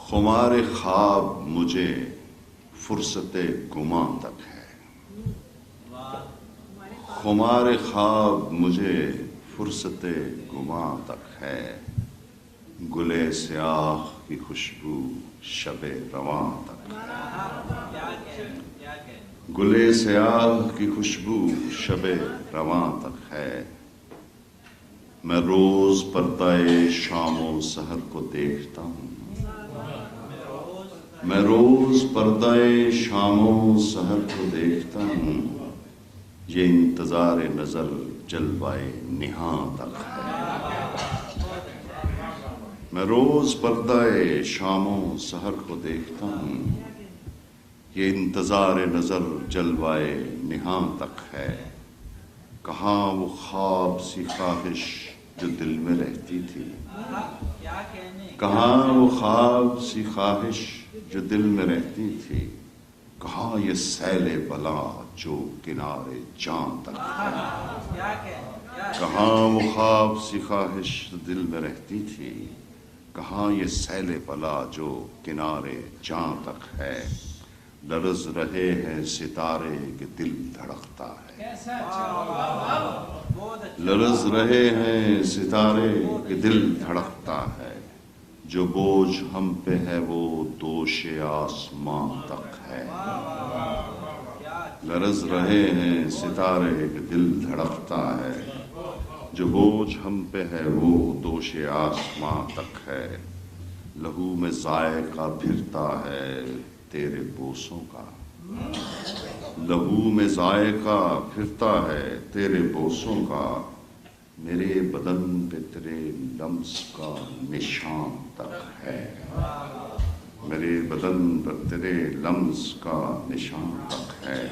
خمار خواب مجھے فرصت گماں تک ہے، خمار خواب مجھے فرصت گماں تک ہے، گلے سیاہ کی خوشبو شب رواں تک ہے، گلے سیاہ کی خوشبو شب رواں تک ہے۔ میں روز پردہ شام و سحر کو دیکھتا ہوں، میں روز پردہ شام و سحر کو دیکھتا ہوں، یہ انتظار نظر جلوائے نہاں تک ہے۔ میں روز پردہ شام و سحر کو دیکھتا ہوں، یہ انتظار نظر جلوائے نہاں تک ہے۔ کہاں وہ خواب سی خواہش جو دل میں رہتی تھی، کہاں وہ خواب سی خواہش جو دل میں رہتی تھی، کہاں یہ سیل بلا جو کنارے جاں تک ہے۔ کہاں وہ خواب سی خواہش جو دل میں رہتی تھی، کہاں یہ سیل بلا جو کنارے جاں تک ہے۔ لرز رہے ہیں ستارے کہ دل دھڑکتا ہے، لرز رہے ہیں ستارے کہ دل دھڑکتا ہے، جو بوجھ ہم پہ ہے وہ دوش آسماں تک ہے۔ لرز رہے ہیں ستارے کہ دل دھڑکتا ہے، جو بوجھ ہم پہ ہے وہ دوش آسماں تک ہے۔ لہو میں ذائقہ پھرتا ہے تیرے بوسوں کا، لہو میں ذائقہ پھرتا ہے تیرے بوسوں کا، میرے بدن پہ تیرے لمس کا نشان تک ہے، میرے بدن پر تیرے لمس کا نشان تک ہے۔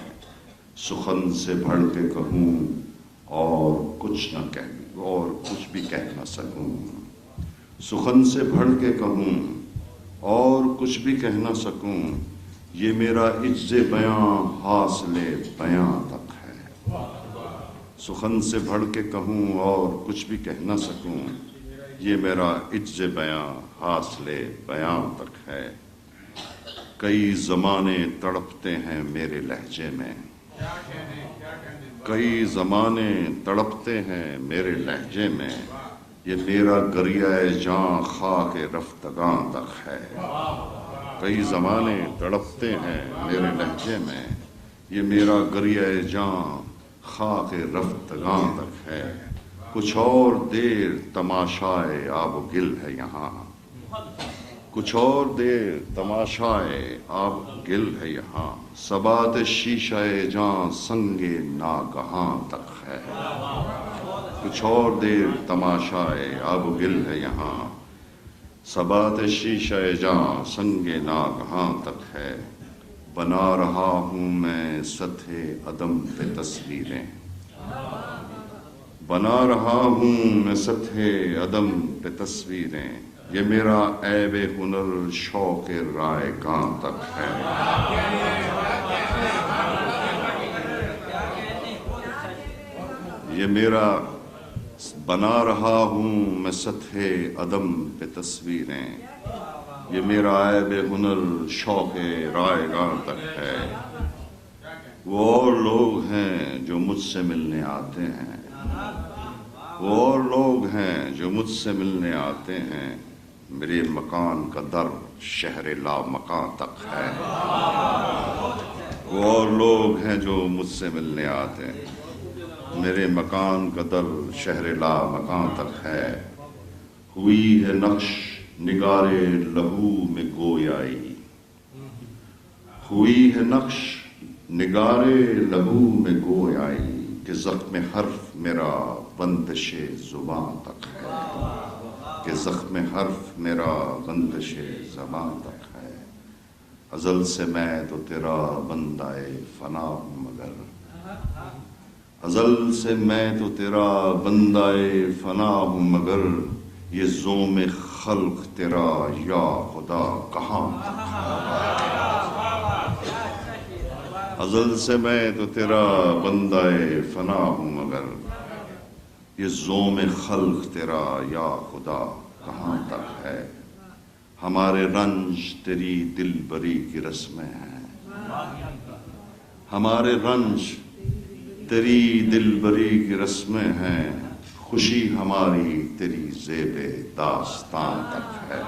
سخن سے بڑھ کے کہوں اور کچھ بھی کہہ نہ سکوں، سخن سے بڑھ کے کہوں اور کچھ بھی کہہ نہ سکوں، یہ میرا عجز بیاں حاصل بیاں تک ہے۔ سخن سے بڑھ کے کہوں اور کچھ بھی کہہ نہ سکوں، یہ میرا عجز بیاں حاصل بیاں تک ہے۔ کئی زمانے تڑپتے ہیں میرے لہجے میں، کئی زمانے تڑپتے ہیں میرے لہجے میں، یہ میرا گریہ جاں خاک رفتگاں تک ہے۔ کئی زمانے تڑپتے ہیں میرے لہجے میں، یہ میرا گریہ جاں خاک رفتگاں تک ہے۔ کچھ اور دیر تماشائے آب و گل ہے یہاں، کچھ اور دیر تماشائے آب و گل ہے یہاں، ثبات شیشہ جاں سنگ ناگہاں تک ہے۔ کچھ اور دیر تماشائے آب و گل ہے یہاں، ثبات شیشہ جاں سنگ ناگہاں تک ہے۔ بنا رہا ہوں میں سطح عدم پہ تصویریں، بنا رہا ہوں میں سطح عدم پہ تصویریں، یہ میرا عیب ہنر شوق رائگاں تک ہے۔ یہ میرا بنا رہا ہوں میں سطح عدم پہ تصویریں، یہ میرا عیب ہنر شوق رائگاں تک ہے۔ وہ اور لوگ ہیں جو مجھ سے ملنے آتے ہیں، وہ اور لوگ ہیں جو مجھ سے ملنے آتے ہیں، میرے مکان کا در شہر لا مکاں تک ہے۔ وہ اور لوگ ہیں جو مجھ سے ملنے آتے ہیں، میرے مکان کا در شہر لا مکاں تک ہے۔ ہوئی ہے نقش نگارے لہو میں گویائی، ہوئی ہے نقش نگارے لہو میں گویائی، کہ زخم حرف میرا بندش زباں تک ہے، کہ زخم حرف میرا بندش زباں تک ہے۔ ازل سے میں تو تیرا بندہ فنا ہوں مگر، ازل سے میں تو تیرا بندہ فنا ہوں مگر، یہ زوم خلق تیرا یا خدا کہاں تک ہے۔ ازل سے میں تو تیرا بندہ فنا ہوں مگر، یہ زوم خلق تیرا یا خدا کہاں تک ہے۔ ہمارے رنج تیری دل بری کی رسمیں ہیں، ہمارے رنج تیری دل بری کی رسمیں ہیں، خوشی ہماری تیری زیب داستان تک ہے۔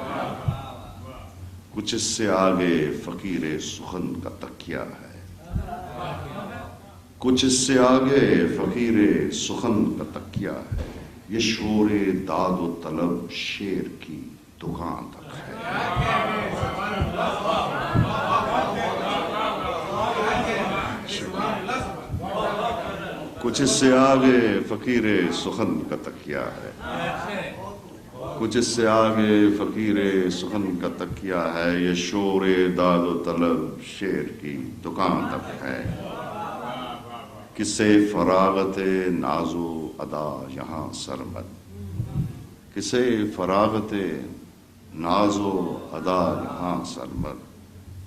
کچھ اس سے آگے فقیر سخن کا تکیہ ہے، کچھ اس سے آگے فقیر سخن کا تکیہ ہے، یہ شور داد و طلب شیر کی دکان تک ہے۔ کچھ اس سے آگے فقیر سخن کا تکیہ ہے، کچھ اس سے آگے فقیر سخن کا تکیہ ہے، یہ شور داد و طلب شیر کی دکان تک ہے۔ کسے فراغت ناز و ادا یہاں سرمد، کسے فراغت ناز و ادا یہاں سرمد،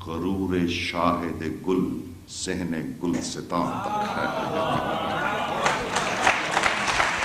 غرور شاہد گل صحن گلستان تک ہے۔